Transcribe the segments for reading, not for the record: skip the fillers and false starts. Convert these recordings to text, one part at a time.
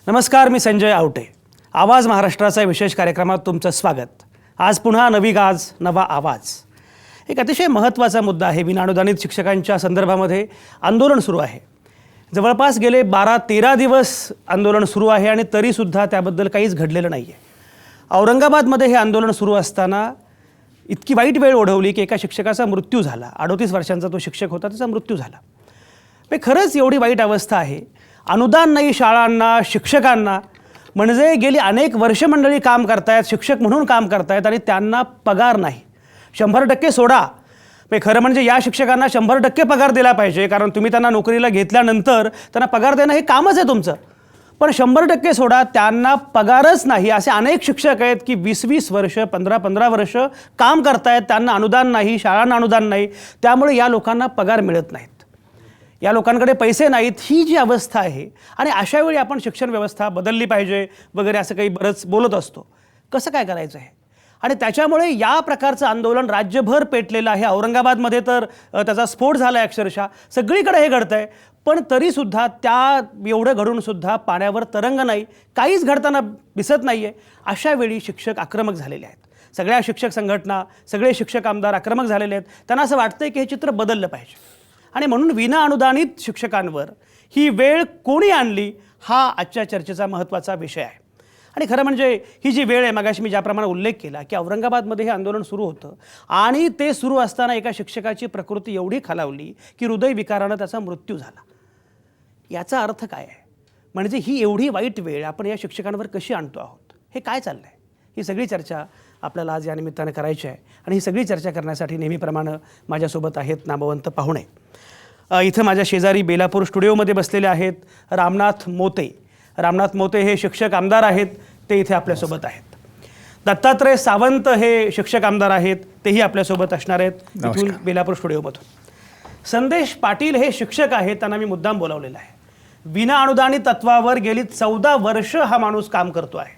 नमस्कार, मी संजय आवटे. आवाज महाराष्ट्राचा विशेष कार्यक्रमात तुमचं स्वागत. आज पुन्हा नवी गाज, नवा आवाज. एक अतिशय महत्त्वाचा मुद्दा आहे. विनाअनुदानित शिक्षकांच्या संदर्भामध्ये आंदोलन सुरू आहे. जवळपास गेले 12-13 दिवस आंदोलन सुरू आहे आणि तरीसुद्धा त्याबद्दल काहीच घडलेलं नाही आहे. औरंगाबादमध्ये हे आंदोलन सुरू असताना इतकी वाईट वेळ ओढवली की एका शिक्षकाचा मृत्यू झाला. 38 वर्षांचा तो शिक्षक होता, त्याचा मृत्यू झाला. पण खरंच एवढी वाईट अवस्था आहे. अनुदान नाही शाळांना, शिक्षकांना. म्हणजे गेली अनेक वर्ष मंडळी काम करतायत, शिक्षक म्हणून काम करतायत आणि त्यांना पगार नाही. 100% सोडा. पण खरं म्हणजे या शिक्षकांना 100% पगार दिला पाहिजे, कारण तुम्ही त्यांना नोकरीला घेतल्यानंतर त्यांना पगार देणं हे कामच आहे तुमचं. पण 100% सोडा, त्यांना पगारच नाही. असे अनेक शिक्षक आहेत की 20-20 वर्ष, 15-15 वर्ष काम करतायत, त्यांना अनुदान नाही, शाळांना अनुदान नाही. त्यामुळे या लोकांना पगार मिळत नाहीत, या लोकांकडे पैसे नाहीत. ही जी अवस्था आहे आणि अशावेळी आपण शिक्षण व्यवस्था बदलली पाहिजे वगैरे असं काही बरंच बोलत असतो. कसं काय करायचं आहे? आणि त्याच्यामुळे या प्रकारचं आंदोलन राज्यभर पेटलेलं आहे. औरंगाबादमध्ये तर त्याचा स्फोट झाला आहे अक्षरशः. सगळीकडे हे घडतं आहे. पण तरीसुद्धा त्या एवढं घडूनसुद्धा पाण्यावर तरंग नाही, काहीच घडताना दिसत नाही आहे. अशावेळी शिक्षक आक्रमक झालेले आहेत. सगळ्या शिक्षक संघटना, सगळे शिक्षक आमदार आक्रमक झालेले आहेत. त्यांना असं वाटतं आहे की हे चित्र बदललं पाहिजे. आणि म्हणून विनाअनुदानित शिक्षकांवर ही वेळ कोणी आणली, हा आजच्या चर्चेचा महत्त्वाचा विषय आहे. आणि खरं म्हणजे ही जी वेळ आहे, मगाशी मी ज्याप्रमाणे उल्लेख केला की औरंगाबादमध्ये हे आंदोलन सुरू होतं आणि ते सुरू असताना एका शिक्षकाची प्रकृती एवढी खालावली की हृदयविकारानं त्याचा मृत्यू झाला. याचा अर्थ काय आहे? म्हणजे ही एवढी वाईट वेळ आपण या शिक्षकांवर कशी आणतो आहोत? हे काय चाललं आहे? ही सगळी चर्चा आपल्याला आज या निमित्तानं करायची आहे. आणि ही सगळी चर्चा करण्यासाठी नेहमीप्रमाणे माझ्यासोबत आहेत नामवंत पाहुणे. इथं माझ्या शेजारी बेलापूर स्टुडिओमध्ये बसलेले आहेत रामनाथ मोते. रामनाथ मोते हे शिक्षक आमदार आहेत, ते इथे आपल्यासोबत आहेत. दत्तात्रय सावंत हे शिक्षक आमदार आहेत, तेही आपल्यासोबत असणार आहेत इथून बेलापूर स्टुडिओमधून. संदेश पाटील हे शिक्षक आहेत, त्यांना मी मुद्दाम बोलावलेलं आहे. विनाअनुदानित तत्वावर गेली 14 वर्ष हा माणूस काम करतो आहे.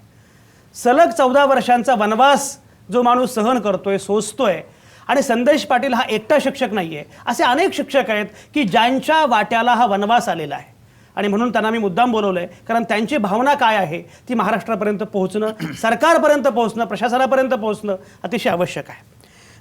सलग 14 वर्षांचा वनवास जो माणूस सहन करतोय, सोसतोय. आणि संदेश पाटील हा एकटा शिक्षक नाही आहे, असे अनेक शिक्षक आहेत की ज्यांच्या वाट्याला हा वनवास आलेला आहे. आणि म्हणून त्यांना मी मुद्दाम बोलवलं आहे, कारण त्यांची भावना काय आहे ती महाराष्ट्रापर्यंत पोहोचणं, सरकारपर्यंत पोहोचणं, प्रशासनापर्यंत पोहोचणं अतिशय आवश्यक आहे.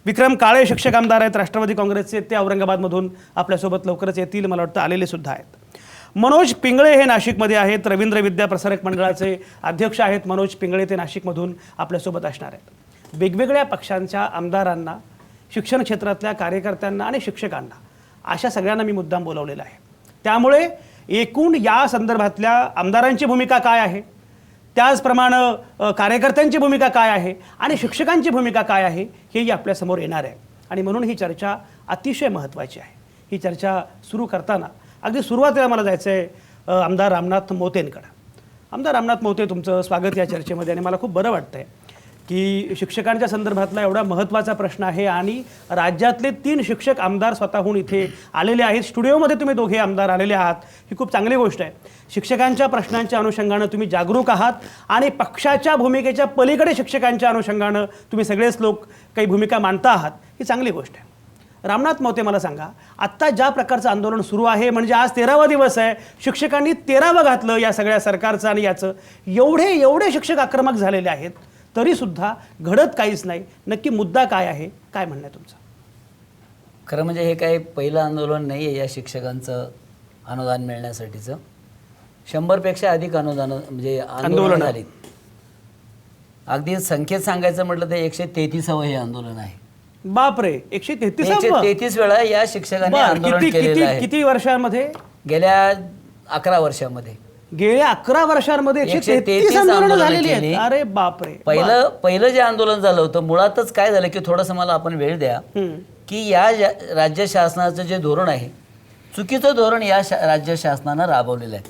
विक्रम काळे शिक्षक आमदार आहेत राष्ट्रवादी काँग्रेसचे, ते औरंगाबादमधून आपल्यासोबत लवकरच येतील, मला वाटतं आलेले सुद्धा आहेत. मनोज पिंगळे हे नाशिकमध्ये आहेत, रवींद्र विद्या प्रसारक मंडळाचे अध्यक्ष आहेत मनोज पिंगळे, ते नाशिकमधून आपल्यासोबत असणार आहेत. वेगवेगळ्या पक्षांच्या आमदारांना, शिक्षण क्षेत्रातल्या कार्यकर्त्यांना आणि शिक्षकांना, अशा सगळ्यांना मी मुद्दाम बोलावलेलं आहे. त्यामुळे एकूण या संदर्भातल्या आमदारांची भूमिका काय आहे, त्याचप्रमाणे कार्यकर्त्यांची भूमिका काय आहे आणि शिक्षकांची भूमिका काय आहे, हेही आपल्यासमोर येणार आहे. आणि म्हणून ही चर्चा अतिशय महत्त्वाची आहे. ही चर्चा सुरू करताना अगदी सुरुवातीला मला जायचं आहे आमदार रामनाथ मोतेंकडं. आमदार रामनाथ मोते, तुमचं स्वागत या चर्चेमध्ये. आणि मला खूप बरं वाटतं आहे की शिक्षकांच्या संदर्भातला एवढा महत्त्वाचा प्रश्न आहे आणि राज्यातले 3 शिक्षक आमदार स्वतःहून इथे आलेले आहेत. स्टुडिओमध्ये तुम्ही दोघे आमदार आलेले आहात, ही खूप चांगली गोष्ट आहे. शिक्षकांच्या प्रश्नांच्या अनुषंगानं तुम्ही जागरूक आहात आणि पक्षाच्या भूमिकेच्या पलीकडे शिक्षकांच्या अनुषंगानं तुम्ही सगळेच लोक काही भूमिका मांडता आहात, ही चांगली गोष्ट आहे. रामनाथ मोते, मला सांगा, आत्ता ज्या प्रकारचं आंदोलन सुरू आहे, म्हणजे आज 13वा दिवस आहे, शिक्षकांनी 13वं घातलं या सगळ्या सरकारचं आणि याचं, एवढे शिक्षक आक्रमक झालेले आहेत, तरीसुद्धा घडत काहीच नाही. नक्की मुद्दा काय आहे, काय म्हणणं आहे तुमचं? खरं म्हणजे हे काही पहिलं आंदोलन नाही आहे या शिक्षकांचं अनुदान मिळण्यासाठीचं. 100पेक्षा अधिक अनुदान म्हणजे आंदोलन झाली. अगदी संख्येत सांगायचं म्हटलं तर 133वं हे आंदोलन आहे. बापरे, 133 वेळा या शिक्षकांनी आंदोलन केलेलं आहे. किती वर्षांमध्ये? गेल्या 11 वर्षामध्ये. गेल्या 11 वर्षांमध्ये 133 आंदोलन झालेली आहेत. अरे बापरे. पहिलं जे आंदोलन झालं होतं, मुळातच काय झालं की थोडंसं मला आपण वेळ द्या की या राज्य शासनाचं जे धोरण आहे, चुकीचं धोरण या राज्य शासनानं राबवलेलं आहे.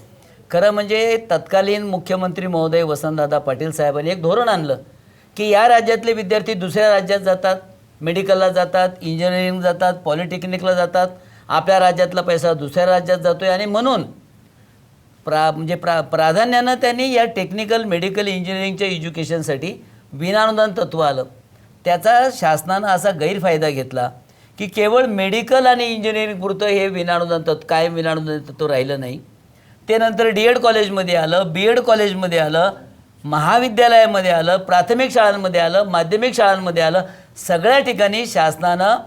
खरं म्हणजे तत्कालीन मुख्यमंत्री महोदय वसंतदादा पाटील साहेबांनी एक धोरण आणलं की या राज्यातले विद्यार्थी दुसऱ्या राज्यात जातात, मेडिकलला जातात, इंजिनिअरिंग जातात, पॉलिटेक्निकला जातात, आपल्या राज्यातला पैसा दुसऱ्या राज्यात जातोय आणि म्हणून प्राधान्यानं त्यांनी या टेक्निकल, मेडिकल, इंजिनिअरिंगच्या एज्युकेशनसाठी विनाअनुदान तत्त्व आलं. त्याचा शासनानं असा गैरफायदा घेतला की केवळ मेडिकल आणि इंजिनिअरिंग पुरतं हे विनाअनुदान तत्त्व, काय विनाअनुदान तत्त्व राहिलं नाही, ते नंतर D.Ed कॉलेजमध्ये आलं, B.Ed कॉलेजमध्ये आलं, महाविद्यालयामध्ये आलं, प्राथमिक शाळांमध्ये आलं, माध्यमिक शाळांमध्ये आलं. सगळ्या ठिकाणी शासनानं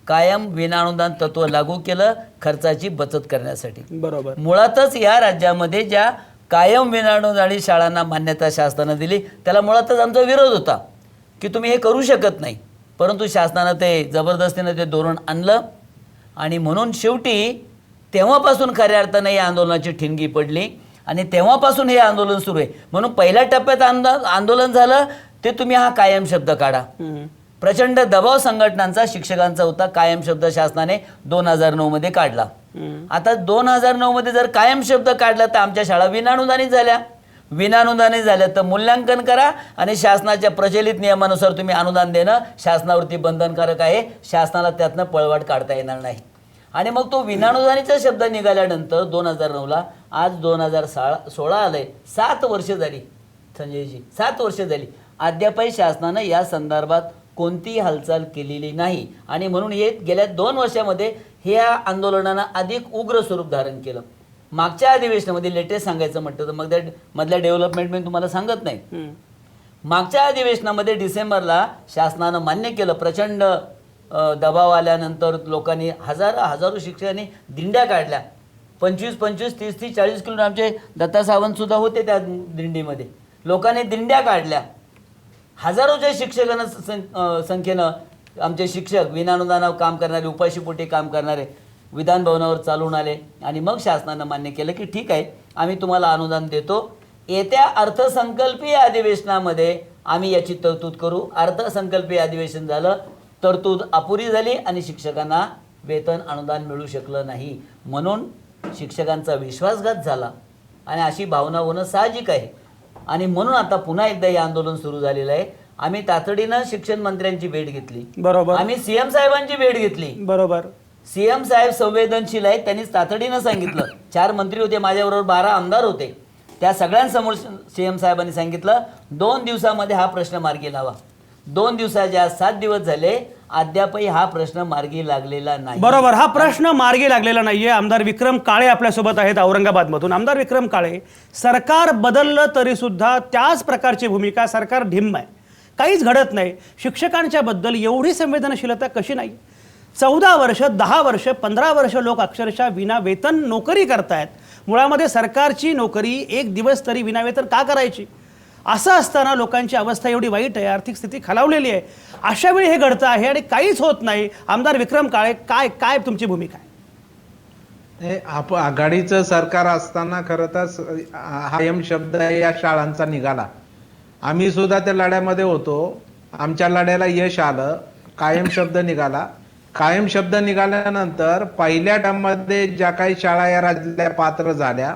कायम विनाअनुदान तत्त्व लागू केलं खर्चाची बचत करण्यासाठी. बरोबर. मुळातच या राज्यामध्ये ज्या कायम विनाअनुदानी शाळांना मान्यता शासनानं दिली त्याला मुळातच आमचा विरोध होता की तुम्ही हे करू शकत नाही. परंतु शासनानं ते जबरदस्तीनं ते धोरण आणलं आणि म्हणून शेवटी तेव्हापासून खऱ्या अर्थानं या आंदोलनाची ठिणगी पडली आणि तेव्हापासून हे आंदोलन सुरू आहे. म्हणून पहिल्या टप्प्यात आंदोलन झालं ते तुम्ही हा कायम शब्द काढा. प्रचंड दबाव संघटनांचा शिक्षकांचा होता. कायम शब्द शासनाने 2009 मध्ये काढला. आता 2009 मध्ये जर कायम शब्द काढला तर आमच्या शाळा विनाअनुदानित झाल्या. विनाअनुदानित झाल्या तर मूल्यांकन करा आणि शासनाच्या प्रचलित नियमानुसार तुम्ही अनुदान देणं शासनावरती बंधनकारक आहे. शासनाला त्यातनं पळवाट काढता येणार नाही. आणि मग तो विनाअनुदानीचा शब्द निघाल्यानंतर 2009ला आज 2016 आलंय. 7 वर्ष झाली संजयजी, 7 वर्ष झाली. अद्यापही शासनानं या संदर्भात कोणतीही हालचाल केलेली नाही आणि म्हणून हे गेल्या 2 वर्षामध्ये ह्या आंदोलनानं अधिक उग्र स्वरूप धारण केलं. मागच्या अधिवेशनामध्ये लेटेस्ट सांगायचं म्हटलं तर मधल्या डेव्हलपमेंट मी तुम्हाला सांगत नाही. मागच्या अधिवेशनामध्ये डिसेंबरला शासनानं मान्य केलं. प्रचंड दबाव आल्यानंतर लोकांनी हजारो शिक्षकांनी दिंड्या काढल्या. 25, 30, 40 किलोमीटर आमचे दत्ता सावंत सुद्धा होते त्या दिंडीमध्ये. लोकांनी दिंड्या काढल्या. हजारोच्या शिक्षकांना संख्येनं आमचे शिक्षक विनाअनुदानावर काम करणारे, उपाशीपोटी काम करणारे विधान भवनावर चालून आले आणि मग शासनानं मान्य केलं की ठीक आहे आम्ही तुम्हाला अनुदान देतो. येत्या अर्थसंकल्पीय अधिवेशनामध्ये आम्ही याची तरतूद करू. अर्थसंकल्पीय अधिवेशन झालं, तरतूद अपुरी झाली आणि शिक्षकांना वेतन अनुदान मिळू शकलं नाही. म्हणून शिक्षकांचा विश्वासघात झाला आणि अशी भावना होणं साहजिक आहे. आणि म्हणून आता पुन्हा एकदा हे आंदोलन सुरू झालेलं आहे. आम्ही तातडीनं शिक्षण मंत्र्यांची भेट घेतली. बरोबर. आम्ही सीएम साहेबांची भेट घेतली. बरोबर. सीएम साहेब संवेदनशील आहेत. त्यांनी तातडीनं सांगितलं. 4 मंत्री होते, माझ्याबरोबर 12 आमदार होते. त्या सगळ्यांसमोर सीएम साहेबांनी सांगितलं 2 दिवसामध्ये हा प्रश्न मार्गी लावा. 2 दिवसाच्या 7 दिवस झाले अद्यापही हा प्रश्न मार्गी लागलेला नाही. बरोबर. हा प्रश्न मार्गी लागलेला नाहीये. आमदार विक्रम काळे आपल्यासोबत आहेत औरंगाबादमधून. आमदार विक्रम काळे, सरकार बदललं तरी सुद्धा त्याच प्रकारची भूमिका, सरकार ढिम्म आहे, काहीच घडत नाही. शिक्षकांच्या बद्दल एवढी संवेदनशीलता कशी नाही? 14 वर्ष, 10 वर्ष, 15 वर्ष लोक अक्षरशः विना वेतन नोकरी करतायत. मुळामध्ये सरकारची नोकरी एक दिवस तरी विना वेतन का करायची? असं असताना लोकांची अवस्था एवढी वाईट आहे, आर्थिक स्थिती खालावलेली आहे. अशा वेळी हे घडतं आहे आणि काहीच होत नाही. आमदार विक्रम काळे, काय तुमची भूमिका आहे? आघाडीचं सरकार असताना खरं तर कायम शब्द या शाळांचा निघाला. आम्ही सुद्धा त्या लढ्यामध्ये होतो. आमच्या लढ्याला यश आलं. कायम शब्द निघाला. कायम शब्द निघाल्यानंतर पहिल्या टर्ममध्ये ज्या काही शाळा या राज्याला पात्र झाल्या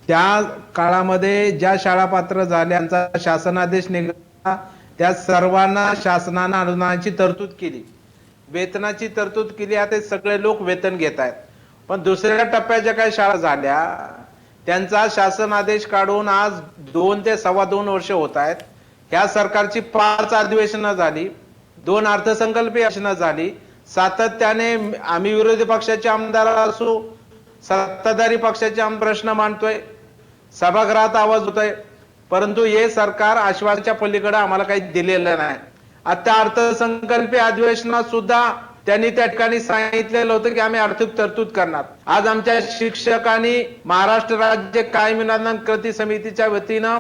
त्या काळामध्ये ज्या शाळा पात्र झाल्यांचा शासनादेश निघाला त्या सर्वांना शासनानं अनुदानाची तरतूद केली, वेतनाची तरतूद केली. आता सगळे लोक वेतन घेत आहेत. पण दुसऱ्या टप्प्यात ज्या काही शाळा झाल्या त्यांचा शासन आदेश काढून आज 2 ते 2.25 वर्ष होत आहेत. ह्या सरकारची 5 अधिवेशनं झाली, 2 अर्थसंकल्पीय अधिवेशनं झाली. सातत्याने आम्ही विरोधी पक्षाचे आमदार असू, सत्ताधारी पक्षाचे आम्ही प्रश्न मांडतोय, सभागृहात आवाज होतोय, परंतु हे सरकार आश्वासनाच्या पलीकडे आम्हाला काही दिलेलं नाही. आता अर्थसंकल्पीय अधिवेशनात सुद्धा त्यांनी त्या ठिकाणी सांगितलेलं होतं की आम्ही आर्थिक तरतूद करणार. आज आमच्या शिक्षकांनी महाराष्ट्र राज्य कायम विनाअनुदान कृती समितीच्या वतीनं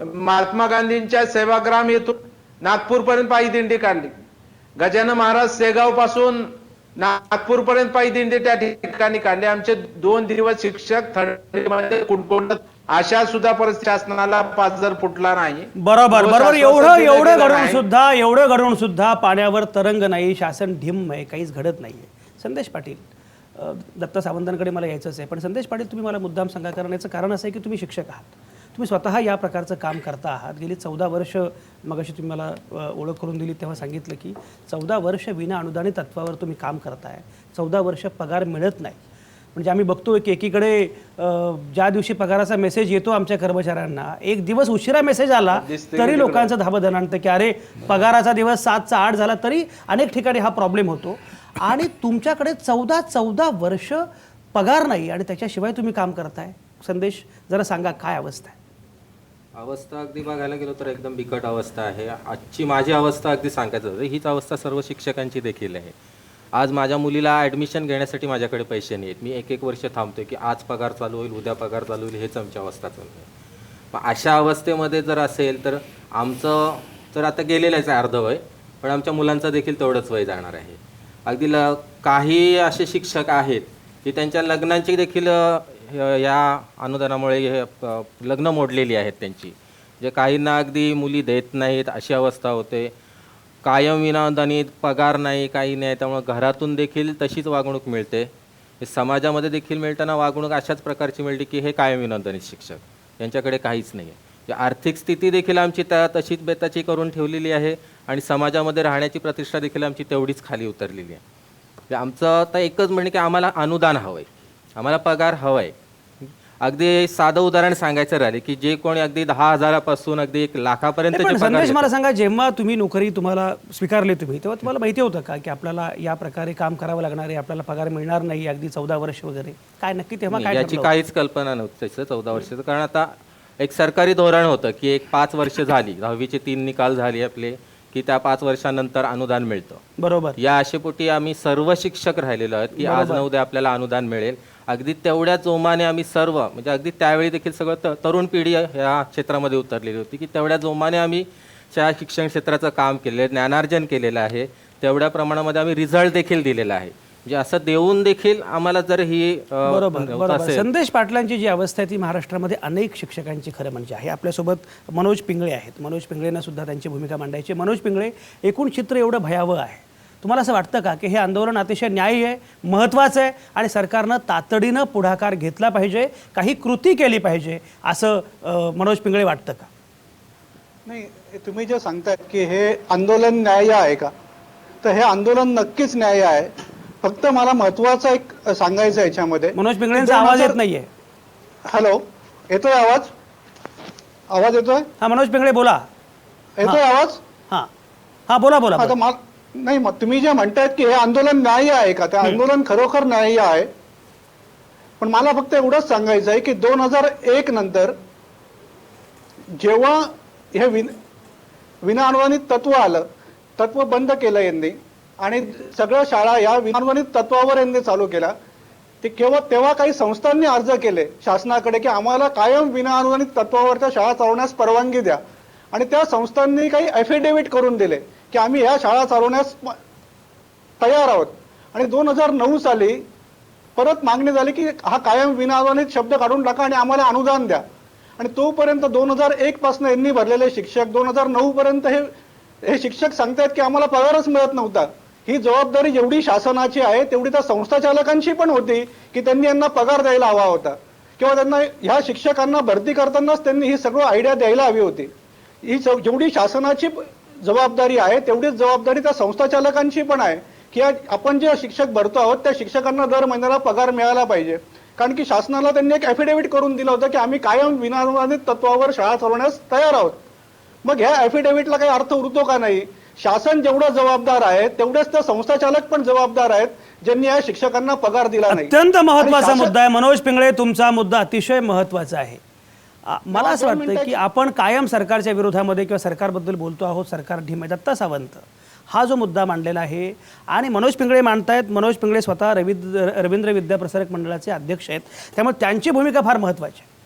महात्मा गांधींच्या सेवाग्राम येथून नागपूरपर्यंत पायी दिंडी काढली. गजानन महाराज शेगाव पासून नागपूरपर्यंत पायी दिंडी त्या ठिकाणी काढली. आमचे 2 दिवस शिक्षक थंडीमध्ये कुडकुडत. अशा सुद्धा परिस्थिती शासनाला 5 जर फुटला नाही. बरोबर. एवढं घडून सुद्धा पाण्यावर तरंग नाही. शासन ढिम्म आहे, काहीच घडत नाहीये. संदेश पाटील, दत्ता सावंतांकडे मला यायचंच आहे, पण संदेश पाटील तुम्ही मला मुद्दाम सांगा, कारण याचं कारण असं आहे की तुम्ही शिक्षक आहात. तुम्ही स्वतः या प्रकारचं काम करता आहात. गेली 14 वर्ष, मगाशी तुम्ही मला ओळख करून दिली तेव्हा सांगितलं की 14 वर्ष विना अनुदानित तत्वावर तुम्ही काम करताय. 14 वर्ष पगार मिळत नाही. म्हणजे आम्ही बघतोय की एकीकडे ज्या दिवशी पगाराचा मेसेज येतो आमच्या कर्मचाऱ्यांना, 1 दिवस उशिरा मेसेज आला तरी लोकांचं धाबं दणाणतं की अरे पगाराचा दिवस 7चा 8 झाला. तरी अनेक ठिकाणी हा प्रॉब्लेम होतो. आणि तुमच्याकडे 14 वर्ष पगार नाही आणि त्याच्याशिवाय तुम्ही काम करताय. संदेश जरा सांगा, काय अवस्था आहे? अवस्था अगदी बघायला गेलो तर एकदम बिकट अवस्था आहे. आजची माझी अवस्था अगदी सांगायचं तर हीच अवस्था सर्व शिक्षकांची देखील आहे. आज माझ्या मुलीला ॲडमिशन घेण्यासाठी माझ्याकडे पैसे नाही आहेत. मी एक वर्ष थांबतोय की आज पगार चालू होईल, उद्या पगार चालू होईल, हेच आमची अवस्था चालू आहे. मग अशा अवस्थेमध्ये जर असेल तर आमचं तर आता गेलेलंच आहे अर्ध वय, पण आमच्या मुलांचं देखील तेवढंच वय जाणार आहे. अगदी काही असे शिक्षक आहेत की त्यांच्या लग्नांची देखील या अनुदानामुळे लग्न मोडलेली आहेत त्यांची, जे काहींना अगदी मुली देत नाहीत अशी अवस्था होते. कायम विनाअनुदानित पगार नाही, काही नाही, त्यामुळे घरातून देखील तशीच वागणूक मिळते. हे समाजामध्ये देखील मिळताना वागणूक अशाच प्रकारची मिळते की हे कायम विनाअनुदानित शिक्षक, यांच्याकडे काहीच नाही आहे. आर्थिक स्थिती देखील आमची तशीच बेताची करून ठेवलेली आहे आणि समाजामध्ये राहण्याची प्रतिष्ठा देखील आमची तेवढीच खाली उतरलेली आहे. आमचं आता एकच म्हणणं की आम्हाला अनुदान हवं आहे, आम्हाला पगार हवा आहे. अगदी साधं उदाहरण सांगायचं राहिले की जे कोणी अगदी 10,000पासून अगदी 1,00,000पर्यंत पण संदेश मला सांगा, जेव्हा तुम्ही नोकरी तुम्हाला स्वीकारली तुम्ही, तेव्हा तुम्हाला माहिती होतं का की आपल्याला या प्रकारे काम करावं लागणार आहे, आपल्याला पगार मिळणार नाही अगदी 14 वर्ष वगैरे, काय नक्की तेव्हा काय याची ठरलं? काहीच कल्पना नव्हती तसं 14 वर्षाचं. कारण आता एक सरकारी धोरण होतं की एक 5 वर्ष झाली, 10वीचे 3 निकाल झाले आपले की त्या 5 वर्षानंतर अनुदान मिळतं. बरोबर. या आशेपोटी आम्ही सर्व शिक्षक राहिलेलो आहोत की आज न उद्या आपल्याला अनुदान मिळेल. अगदी तेवढ्या जोमाने आम्ही सर्व, म्हणजे अगदी त्यावेळी देखील सगळं तरुण पिढी या क्षेत्रामध्ये उतरलेली होती की तेवढ्या जोमाने आम्ही त्या शिक्षण क्षेत्राचं काम केलेलं आहे, ज्ञानार्जन केलेलं आहे, तेवढ्या प्रमाणामध्ये आम्ही रिझल्ट देखील दिलेला आहे. म्हणजे असं देऊन देखील आम्हाला जर ही बरोबर. संदेश पाटलांची जी अवस्था आहे ती महाराष्ट्रामध्ये अनेक शिक्षकांची खरं म्हणजे आहे. आपल्यासोबत मनोज पिंगळे आहेत. मनोज पिंगळेंना सुद्धा त्यांची भूमिका मांडायची. मनोज पिंगळे, एकूण चित्र एवढं भयावह आहे, तुम्हाला असं वाटतं का की हे आंदोलन अतिशय न्यायी आहे, महत्त्वाचं आहे आणि सरकारनं तातडीनं पुढाकार घेतला पाहिजे, काही कृती केली पाहिजे, असं मनोज पिंगळे वाटतं का? नाही, तुम्ही जे सांगतायत की हे आंदोलन न्याय्य आहे का, तर हे आंदोलन नक्कीच न्याय्य आहे. फक्त मला महत्वाचं एक सांगायचं आहे याच्यामध्ये. मनोज पिंगळेंचा आवाज येत नाहीये. हॅलो, येतोय आवाज? आवाज येतोय? हा, मनोज पिंगळे बोला. येतोय आवाज? हा हा, बोला बोला. आता नाही, मग तुम्ही जे म्हणतायत की हे आंदोलन न्याय्य आहे का, ते आंदोलन खरोखर न्याय्य आहे. पण मला फक्त एवढंच सांगायचं आहे की 2001 नंतर जेव्हा हे विनाअनुदानित तत्व आलं, तत्व बंद केलं यांनी आणि सगळ्या शाळा या विनाअनुदानित तत्वावर यांनी चालू केला, ते तेव्हा काही संस्थांनी अर्ज केले शासनाकडे की आम्हाला कायम विनाअनुदानित तत्वावरच्या शाळा चालवण्यास परवानगी द्या. आणि त्या संस्थांनी काही ॲफिडेव्हिट करून दिले की आम्ही ह्या शाळा चालवण्यास तयार आहोत. आणि 2009 साली परत मागणी झाली की हा कायम विनाअनुदानित शब्द काढून टाका आणि आम्हाला अनुदान द्या. आणि तोपर्यंत 2001 पासून यांनी भरलेले शिक्षक 2009 पर्यंत हे शिक्षक सांगतायत की आम्हाला पगारच मिळत नव्हता. ही जबाबदारी जेवढी शासनाची आहे तेवढी त्या संस्था चालकांची पण होती की त्यांनी यांना पगार द्यायला हवा होता, किंवा त्यांना ह्या शिक्षकांना भरती करतानाच त्यांनी ही सगळं आयडिया द्यायला हवी होती. ही जेवढी शासनाची जबाबदारी आहे तेवढीच जबाबदारी त्या संस्था चालकांची पण आहे की आपण जे शिक्षक भरतो आहोत त्या शिक्षकांना दर महिन्याला पगार मिळाला पाहिजे. कारण की शासनाला त्यांनी एक ॲफिडेव्हिट करून दिलं होतं की आम्ही कायम विनाअनुदानित तत्वावर शाळा चालवण्यास तयार आहोत. मग ह्या ॲफिडेव्हिटला काही अर्थ उरतो का नाही? शासन जेवढं जवाबदार आहे तेवढेच त्या संस्था चालक पण जबाबदार आहेत ज्यांनी या शिक्षकांना पगार दिला नाही. अत्यंत महत्त्वाचा मुद्दा आहे मनोज पिंगळे, तुमचा मुद्दा अतिशय महत्त्वाचा आहे. मला असं वाटतं की आपण कायम सरकारच्या विरोधामध्ये किंवा सरकारबद्दल बोलतो आहोत, सरकार ढीम आहे. दत्ता सावंत हा जो मुद्दा मांडलेला आहे आणि मनोज पिंगळे मांडतायत. मनोज पिंगळे स्वतः रवींद्र विद्याप्रसारक मंडळाचे अध्यक्ष आहेत, त्यामुळे त्यांची भूमिका फार महत्त्वाची आहे.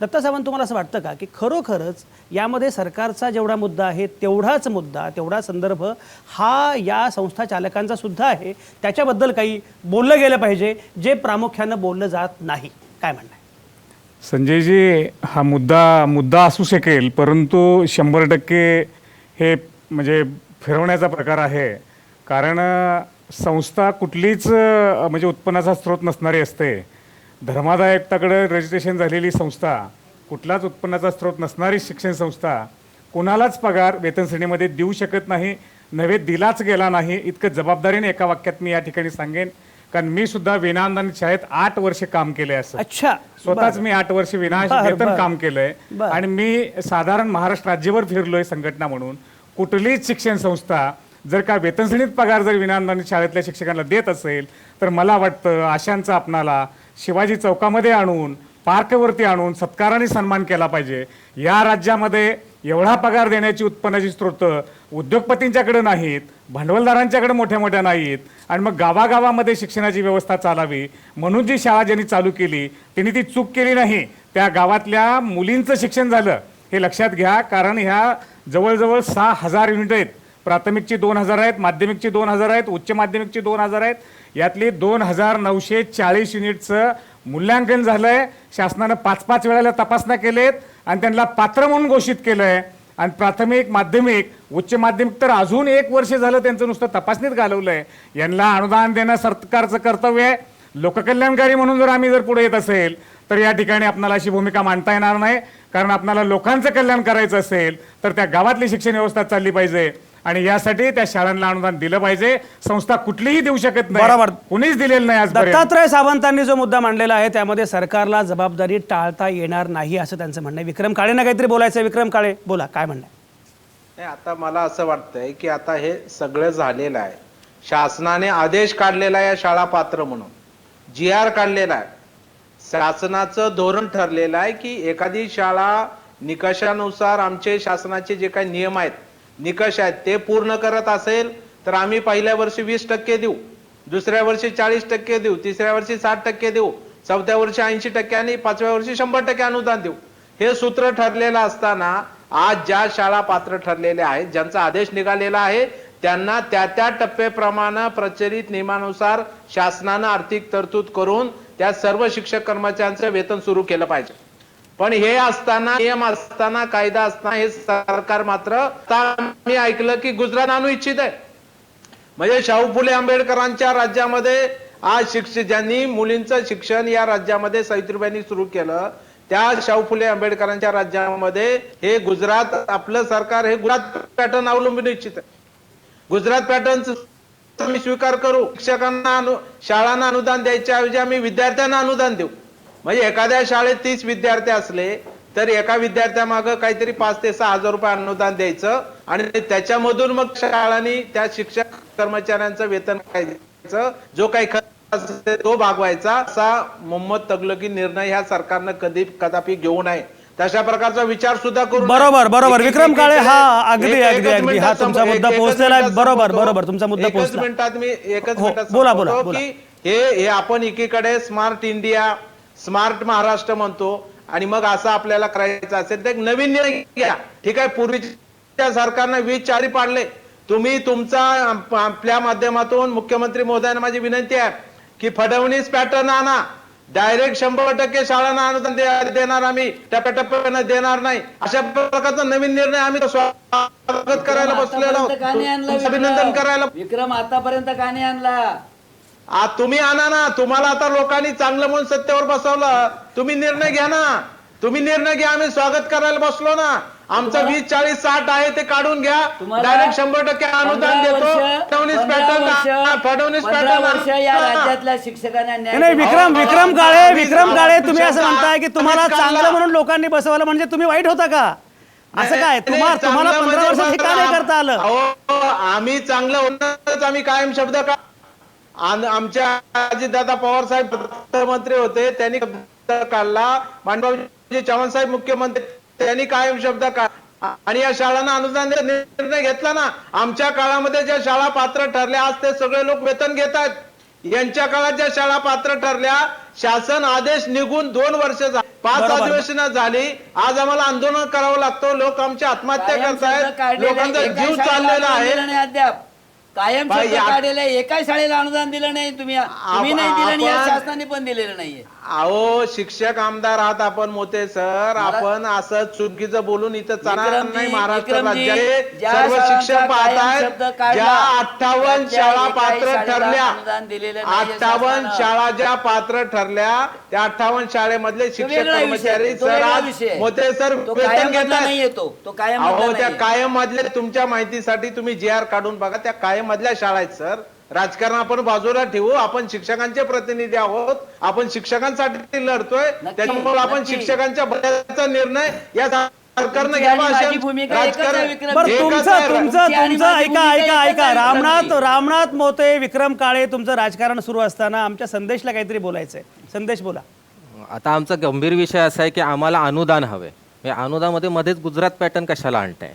दत्ता सावंत, तुम्हाला असं वाटतं का की खरोखरच यामध्ये सरकारचा जेवढा मुद्दा आहे तेवढाच मुद्दा, तेवढा संदर्भ हा या संस्था चालकांचा सुद्धा आहे, त्याच्याबद्दल काही बोललं गेलं पाहिजे जे प्रामुख्यानं बोललं जात नाही? काय म्हणणं आहे? संजयजी, हा मुद्दा असू शकेल, परंतु 100% हे म्हणजे फिरवण्याचा प्रकार आहे. कारण संस्था कुठलीच म्हणजे उत्पन्नाचा स्रोत नसणारी असते. धर्मादायकताकडे रजिस्ट्रेशन झालेली संस्था, कुठलाच उत्पन्नाचा स्रोत नसणारी शिक्षण संस्था कोणालाच पगार वेतन श्रेणीमध्ये देऊ शकत नाही, नव्हे दिलाच गेला नाही. इतकं जबाबदारीने एका वाक्यात मी या ठिकाणी सांगेन. कारण मी सुद्धा विनाअनुदानित शाळेत 8 वर्ष काम केलंय. असं अच्छा, स्वतःच मी 8 वर्ष वेतन काम केलंय. आणि मी साधारण महाराष्ट्र राज्यभर फिरलोय संघटना म्हणून. कुठलीच शिक्षण संस्था जर का वेतन श्रेणीत पगार जर विनाअनुदानित शाळेतल्या शिक्षकांना देत असेल तर मला वाटतं अशांचा आपणाला शिवाजी चौकामध्ये आणून पार्कवरती आणून सत्काराने सन्मान केला पाहिजे. या राज्यामध्ये एवढा पगार देण्याची उत्पन्नाची स्रोत उद्योगपतींच्याकडे नाहीत, भांडवलदारांच्याकडे मोठ्या मोठ्या नाहीत, आणि मग गावागावामध्ये शिक्षणाची व्यवस्था चालावी म्हणून जी शाळा ज्यांनी चालू केली त्यांनी ती चूक केली नाही. त्या गावातल्या मुलींचं शिक्षण झालं हे लक्षात घ्या. कारण ह्या जवळजवळ 6,000 युनिट आहेत. प्राथमिकची 2,000 आहेत, माध्यमिकची 2,000 आहेत, उच्च माध्यमिकची 2,000 आहेत. यातली 2,940 युनिटचं मूल्यांकन झालंय. शासनानं 5-5 वेळेला तपासण्या केलेत आणि त्यांना पात्र म्हणून घोषित केलंय. आणि प्राथमिक, माध्यमिक, उच्च माध्यमिक तर अजून 1 वर्ष झालं त्यांचं नुसतं तपासणीत घालवलंय. यांना अनुदान देणं सरकारचं कर्तव्य आहे. लोककल्याणकारी म्हणून जर आम्ही पुढे येत असेल तर या ठिकाणी आपल्याला अशी भूमिका मांडता येणार नाही. कारण आपल्याला लोकांचं कल्याण करायचं असेल तर त्या गावातली शिक्षण व्यवस्था चालली पाहिजे आणि यासाठी त्या शाळांना अनुदान दिलं पाहिजे. संस्था कुठलीही देऊ शकत नाही, बरोबर. कुणीच दिलेलं नाही आजपर्यंत. दत्तात्रय सावंतांनी जो मुद्दा मांडलेला आहे त्यामध्ये सरकारला जबाबदारी टाळता येणार नाही असं त्यांचं म्हणणं आहे. विक्रम काळेंना काहीतरी बोलायचं आहे. विक्रम काळे बोला, काय म्हणणं आहे? नाही, आता मला असं वाटतंय की आता हे सगळं झालेलं आहे. शासनाने आदेश काढलेला आहे शाळा पात्र म्हणून, GR काढलेला आहे. शासनाचं धोरण ठरलेलं आहे की एखादी शाळा निकषानुसार आमचे शासनाचे जे काही नियम आहेत, निकष आहेत ते पूर्ण करत असेल तर आम्ही पहिल्या वर्षी 20% देऊ, दुसऱ्या वर्षी 40% देऊ, तिसऱ्या वर्षी 60% देऊ, चौथ्या वर्षी 80% आणि 5व्या वर्षी 100% अनुदान देऊ. हे सूत्र ठरलेलं असताना आज ज्या शाळा पात्र ठरलेल्या आहेत, ज्यांचा आदेश निघालेला आहे, त्यांना त्या टप्प्याप्रमाणे प्रचलित नियमानुसार शासनानं आर्थिक तरतूद करून त्या सर्व शिक्षक कर्मचाऱ्यांचं वेतन सुरू केलं पाहिजे. पण हे असताना, नियम असताना, कायदा असताना हे सरकार मात्र, मी ऐकलं की गुजरात आणू इच्छित आहे. म्हणजे शाहू फुले आंबेडकरांच्या राज्यामध्ये आज ज्यांनी मुलींचं शिक्षण या राज्यामध्ये सावित्रीबाईंनी सुरू केलं, त्या शाहू फुले आंबेडकरांच्या राज्यामध्ये हे गुजरात, आपलं सरकार हे गुजरात पॅटर्न अवलंबून इच्छित आहे. गुजरात पॅटर्नचा मी स्वीकार करू. शिक्षकांना शाळांना अनुदान द्यायच्या ऐवजी आम्ही विद्यार्थ्यांना अनुदान देऊ. म्हणजे एखाद्या शाळेत 30 विद्यार्थी असले तर एका विद्यार्थ्यामागं काहीतरी 5 ते 6 हजार रुपये अनुदान द्यायचं आणि त्याच्यामधून मग शाळांनी त्या शिक्षक कर्मचाऱ्यांचं वेतन द्यायचं, जो काही खर्च असेल तो भागवायचा. असा मोहम्मद तगलकी निर्णय ह्या सरकारनं कदापि घेऊ नये. तशा प्रकारचा विचार सुद्धा करू. बरोबर. विक्रम काळे, हा अगदी हा तुमचा मुद्दा पोहोचलेला आहे. बरोबर तुमचा मुद्दा पोहोचला. एकच मिनिटात बोला. की हे आपण एकीकडे स्मार्ट इंडिया, स्मार्ट महाराष्ट्र म्हणतो आणि मग असं आपल्याला करायचं असेल तर एक नवीन निर्णय घ्या. ठीक आहे, पूर्वीच्या सरकारने 20 पाडले. तुम्ही तुमचा आपल्या माध्यमातून मुख्यमंत्री महोदयांना माझी विनंती आहे की फडणवीस पॅटर्न आणा. डायरेक्ट 100% शाळांना अनुदान देणार, आम्ही टप्प्याटप्प्याने देणार नाही. अशा प्रकारचा नवीन निर्णय आम्ही स्वागत करायला बसलेलो आहोत, अभिनंदन करायला. विक्रम आतापर्यंत का नाही आणला? तुम्ही आणा ना. तुम्हाला आता लोकांनी चांगलं म्हणून सत्तेवर बसवलं, तुम्ही निर्णय घ्या ना. तुम्ही निर्णय घ्या, आम्ही स्वागत करायला बसलो ना. आमचं 20, 40, 60 आहे ते काढून घ्या. डायरेक्ट 100% अनुदान देतो. फडणवीस पॅटर्न या राज्यातल्या शिक्षकांना नाही, विक्रम काळे तुम्ही असं म्हणताय की तुम्हाला चांगलं म्हणून लोकांनी बसवलं म्हणजे तुम्ही वाईट होता का? असं काय तुम्हाला 15 वर्ष हे का नाही करता आलं? आम्ही चांगलं होतं, आम्ही कायम शब्द का. आमच्या अजितदादा पवार साहेब अर्थमंत्री होते, त्यांनी शब्द काढला. मानभाऊजी चव्हाण साहेब मुख्यमंत्री, त्यांनी कायम शब्द काढला आणि या शाळांना अनुदान निर्णय घेतला ना. आमच्या काळामध्ये ज्या शाळा पात्र ठरल्या आज ते सगळे लोक वेतन घेत आहेत. यांच्या काळात ज्या शाळा पात्र ठरल्या, शासन आदेश निघून 2 वर्ष 5 अधिवेशनं झाली. आज आम्हाला आंदोलन करावं लागतं. लोक आमची आत्महत्या करतायत, लोकांचा जीव चाललेला आहे. अद्याप कायम शब्द काढलेला, एका शाळेला अनुदान दिलं नाही. तुम्ही नाही दिलं आणि या शासनाने पण दिलेलं नाहीये. अहो, शिक्षक आमदार आहात आपण मोठे सर. आपण असं चुकीचं बोलून इथं चालणार नाही. महाराष्ट्र राज्याचे सर्व शिक्षक पाहतायत. ज्या 58 शाळा पात्र ठरल्या, 58 शाळा ज्या पात्र ठरल्या, त्या 58 शाळेमधले शिक्षक कर्मचारी सर आज मोठे सर वेतन घेतात. अहो, त्या कायम मधले, तुमच्या माहितीसाठी तुम्ही GR काढून बघा, त्या कायम मधल्या शाळा आहेत सर. राजकारण आपण बाजूला ठेवू, आपण शिक्षकांचे प्रतिनिधी आहोत, आपण शिक्षकांसाठी लढतोय. त्याच्यामुळे आपण शिक्षकांच्या भल्याचा निर्णय या सरकारनं घ्यावा. ऐका रामनाथ मोते, विक्रम काळे, तुमचं राजकारण सुरू असताना आमच्या संदेशला काहीतरी बोलायचंय. संदेश बोला. आता आमचा गंभीर विषय असा आहे की आम्हाला अनुदान हवे. अनुदानामध्ये मध्येच गुजरात पॅटर्न कशाला आणताय?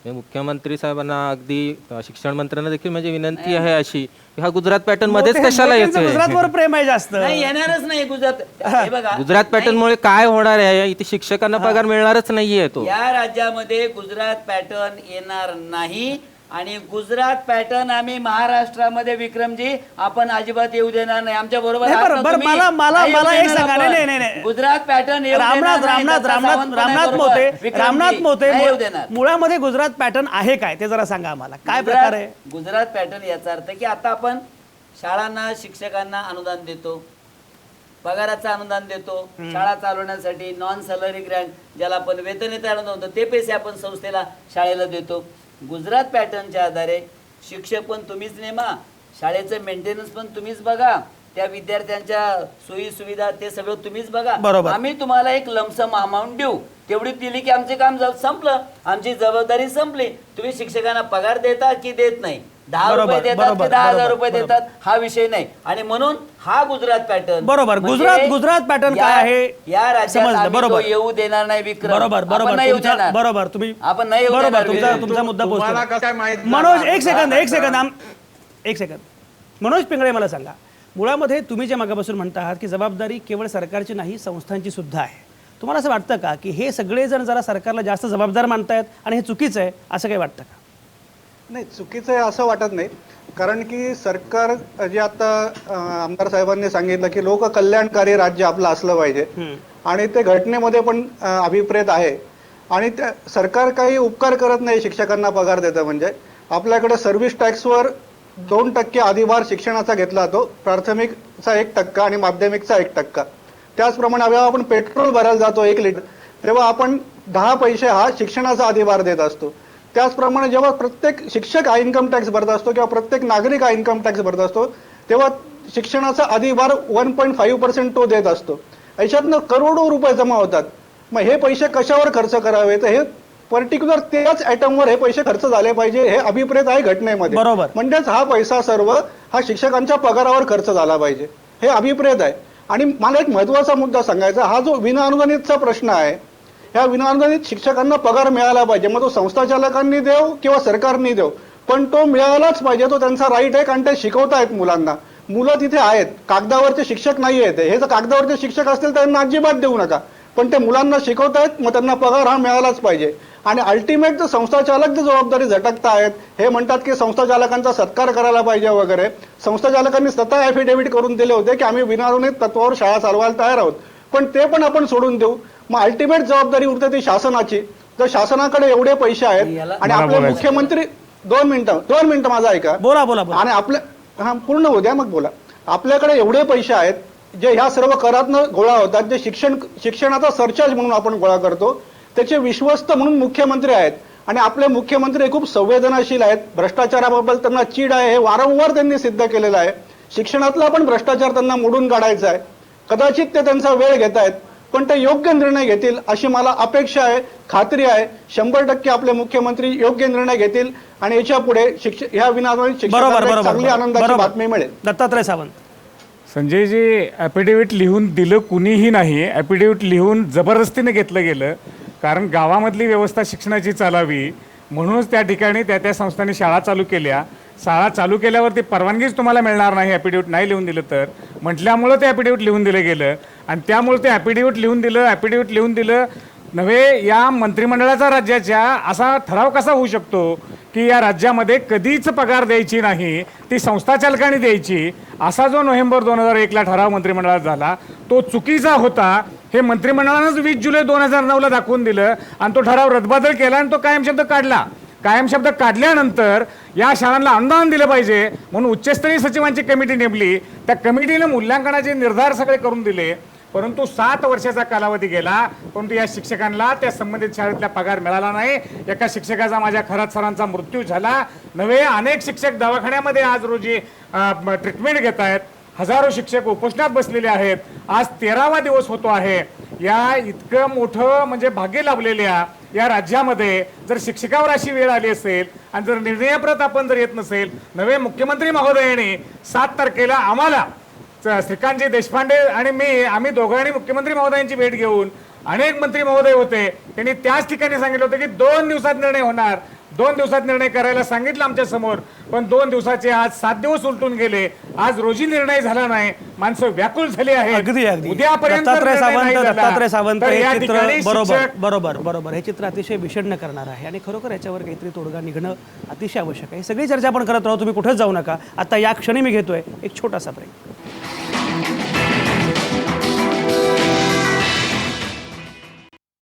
मुख्यमंत्री साहेबांना अगदी शिक्षण मंत्र्यांना देखील म्हणजे विनंती आहे अशी की हा गुजरात पॅटर्न मध्येच कशाला येतोय? गुजरातवर प्रेम आहे जास्त. नाही येणारच नाही गुजरात. हे बघा गुजरात पॅटर्न मुळे काय होणार आहे? इथे शिक्षकांना पगार मिळणारच नाहीये. तो या राज्यामध्ये गुजरात पॅटर्न येणार नाही आणि गुजरात पॅटर्न आम्ही महाराष्ट्रामध्ये विक्रमजी आपण अजिबात येऊ देणार नाही. आमच्या बरोबर नाही, आहात बरं, ना तुम्ही? मला- मला- नाही येऊ मला एक देणार सांगा. आपण. नाही, नाही, नाही. गुजरात पॅटर्न येऊ रामनाथ देणार नाही. रामनाथ दत्ता रामनाथ सावंत पण आहे रामनाथ बरोबर. मोते विक्रमजी, रामनाथ मोते नाही येऊ देणार. मुळामध्ये गुजरात पॅटर्न आहे काय ते जरा सांगा आम्हाला. काय प्रकार आहे गुजरात पॅटर्न? याचा अर्थ की आता आपण शाळांना शिक्षकांना अनुदान देतो, पगाराचं अनुदान देतो, शाळा चालवण्यासाठी नॉन सॅलरी ग्रँट ज्याला आपण वेतनेतर अनुदान होतं ते पैसे आपण संस्थेला शाळेला देतो. गुजरात पॅटर्नच्या आधारे शिक्षक पण तुम्हीच नेमा, शाळेचं मेंटेनन्स पण तुम्हीच बघा, त्या विद्यार्थ्यांच्या सोयी सुविधा ते सगळं तुम्हीच बघा. बरोबर. आम्ही तुम्हाला एक लमसम अमाऊंट देऊ, तेवढी दिली की आमचे काम संपलं, आमची जबाबदारी संपली. तुम्ही शिक्षकांना पगार देता की देत नाही, 10 बरोबर, रुपये देतात बरोबर, की 10,000 बरोबर, रुपये देतात हा विषय नाही. आणि म्हणून हा गुजरात पॅटर्न बरोबर. गुजरात पॅटर्न काय आहे या राज्यात समजलं. आम्ही बरोबर. तो येऊ देणार नाही विक्रम. बरोबर आपण बरोबर नाही येऊ तुमचा- देणार. बरोबर तुम्ही आपण नाही येऊ बरोबर देणार. तुमचा मुद्दा तुम्हाला पोहोचतो. कसं काय माहित झालं? मनोज एक सेकंद एक सेकंद मनोज पिंगळे मला सांगा. मुळामध्ये तुम्ही जे मागापासून म्हणता आहात की जबाबदारी केवळ सरकारची नाही संस्थांची सुद्धा आहे. तुम्हाला असं वाटतं का की हे सगळेजण जरा सरकारला जास्त जबाबदार मानतायत आणि हे चुकीचं आहे असं काही वाटतं का? नाही, चुकीचं आहे असं वाटत नाही. कारण की सरकार जे आता आमदार साहेबांनी सांगितलं की लोक कल्याणकारी राज्य आपलं असलं पाहिजे आणि ते घटनेमध्ये पण अभिप्रेत आहे. आणि त्या सरकार काही उपकार करत नाही शिक्षकांना पगार देतं. म्हणजे आपल्याकडे सर्व्हिस टॅक्सवर 2% अधिभार शिक्षणाचा घेतला जातो, प्राथमिकचा 1% आणि माध्यमिकचा 1%. त्याचप्रमाणे जेव्हा आपण पेट्रोल भरायला जातो 1 लिटर तेव्हा आपण 10 पैसे हा शिक्षणाचा अधिभार देत असतो. त्याचप्रमाणे जेव्हा प्रत्येक शिक्षक हा इन्कम टॅक्स भरत असतो किंवा प्रत्येक नागरिक हा इन्कम टॅक्स भरत असतो तेव्हा शिक्षणाचा अधिभार 1.5% तो देत असतो. याच्यातनं करोडो रुपये जमा होतात. मग हे पैसे कशावर खर्च करावे तर हे पर्टिक्युलर त्याच आयटमवर हे पैसे खर्च झाले पाहिजे हे अभिप्रेत आहे घटनेमध्ये. बरोबर. म्हणजेच हा पैसा सर्व हा शिक्षकांच्या पगारावर खर्च झाला पाहिजे हे अभिप्रेत आहे. आणि मला एक महत्वाचा मुद्दा सांगायचा, हा जो विनाअनुदानितचा प्रश्न आहे, ह्या विनाअनुदानित शिक्षकांना पगार मिळाला पाहिजे. मग तो संस्थाचालकांनी देव किंवा सरकारनी देव, पण तो मिळालाच पाहिजे. तो त्यांचा राईट आहे कारण ते शिकवतायत मुलांना. मुलं तिथे आहेत, कागदावरचे शिक्षक नाही आहेत. हे जर कागदावरचे शिक्षक असतील तर त्यांना अजिबात देऊ नका, पण ते मुलांना शिकवतायत मग त्यांना पगार हा मिळालाच पाहिजे. आणि अल्टिमेट जर संस्थाचालक जी जबाबदारी झटकता आहेत, हे म्हणतात की संस्थाचालकांचा सत्कार करायला पाहिजे वगैरे. संस्थाचालकांनी स्वतः ॲफिडेव्हिट करून दिले होते की आम्ही विनाअनुदानित तत्वावर शाळा चालवायला तयार आहोत, पण ते पण आपण सोडून देऊ. मग अल्टिमेट जबाबदारी उरते ती शासनाची. तर शासनाकडे एवढे पैसे आहेत आणि आपले मुख्यमंत्री 2 मिनिटं माझा ऐका. बोला आणि आपल्या हा पूर्ण होऊ द्या मग बोला. आपल्याकडे एवढे पैसे आहेत जे ह्या सर्व करातनं गोळा होतात, जे शिक्षणाचा सरचार्ज म्हणून आपण गोळा करतो, त्याचे विश्वस्त म्हणून मुख्यमंत्री आहेत. आणि आपले मुख्यमंत्री हे खूप संवेदनशील आहेत. भ्रष्टाचाराबद्दल त्यांना चीड आहे हे वारंवार त्यांनी सिद्ध केलेलं आहे. शिक्षणातला पण भ्रष्टाचार त्यांना मोडून काढायचा आहे. कदाचित ते त्यांचा वेळ घेत आहेत, पण ते योग्य निर्णय घेतील अशी मला अपेक्षा आहे, खात्री आहे. 100% आपले मुख्यमंत्री योग्य निर्णय घेतील आणि याच्या पुढे ह्या विनाअनुदानित शिक्षकांना चांगली आनंदाची बातमी मिळेल. दत्तात्रय सावंत. संजयजी, ॲफिडेव्हिट लिहून दिलं कुणीही नाही. ॲफिडेव्हिट लिहून जबरदस्तीने घेतलं गेलं. कारण गावामधली व्यवस्था शिक्षणाची चालावी म्हणूनच त्या ठिकाणी त्या संस्थांनी शाळा चालू केल्या. शाळा चालू केल्यावरती परवानगीच तुम्हाला मिळणार नाही ॲफिडेव्हिट नाही लिहून दिलं तर, म्हटल्यामुळं ते ॲफिडेव्हिट लिहून दिलं गेलं. आणि त्यामुळे ते ॲफिडेव्हिट लिहून दिलं नव्हे. या मंत्रिमंडळाचा राज्याच्या असा ठराव कसा होऊ शकतो की या राज्यामध्ये कधीच पगार द्यायची नाही, ती संस्थाचालकांनी द्यायची, असा जो नोव्हेंबर 2001ला ठराव मंत्रिमंडळात झाला तो चुकीचा होता. हे मंत्रिमंडळानंच 20 जुलै 2009ला दाखवून दिलं आणि तो ठराव रद्दबातल केला आणि तो कायम शब्द काढला. कायम शब्द काढल्यानंतर या शाळांना अनुदान दिलं पाहिजे म्हणून उच्चस्तरीय सचिवांची कमिटी नेमली. त्या कमिटीने मूल्यांकनाचे निर्धार सगळे करून दिले. परंतु 7 वर्षाचा कालावधी गेला, परंतु या शिक्षकांना त्या संबंधित शाळेतला पगार मिळाला नाही. एका शिक्षकाचा माझ्या खरात सरांचा मृत्यू झाला नव्हे. अनेक शिक्षक दवाखान्यामध्ये आज रोजी ट्रीटमेंट घेत आहेत. हजारो शिक्षक उपोषणात बसलेले आहेत. आज 13वा दिवस होतो आहे. या इतकं मोठं म्हणजे भाग्य लाभलेल्या या राज्यामध्ये जर शिक्षकावर अशी वेळ आली असेल आणि जर निर्णयप्रत आपण जर येत नसेल नव्हे, मुख्यमंत्री महोदयाने 7 तारखेला आम्हाला श्रीकांतजी देशपांडे आणि मी आम्ही दोघांनी मुख्यमंत्री महोदयांची भेट घेऊन अनेक मंत्री महोदय होते, त्यांनी त्याच ठिकाणी सांगितलं होतं की 2 दिवसात निर्णय होणार, 2 दिवसात निर्णय करायला सांगितलं आमच्या समोर. पण 2 दिवसाचे आज 7 दिवस उलटून गेले. आज रोजी निर्णय झाला नाही. माणसं व्याकुळ झाली अगदी आहेत. अगदी उद्यापर्यंत दत्तात्रय निर्णय नाही सावंत झाला, दत्तात्रय सावंत तर हे या चित्र ठिकाणी बरोबर शिक्षक बरोबर बरोबर हे चित्र अतिशय विषण्ण करणार आहे आणि खरोखर याच्यावर काहीतरी तोडगा निघणं अतिशय आवश्यक आहे. सगळी चर्चा आपण करत राहू, तुम्ही कुठेच जाऊ नका. आता या क्षणी मी घेतोय एक छोटासा ब्रेक.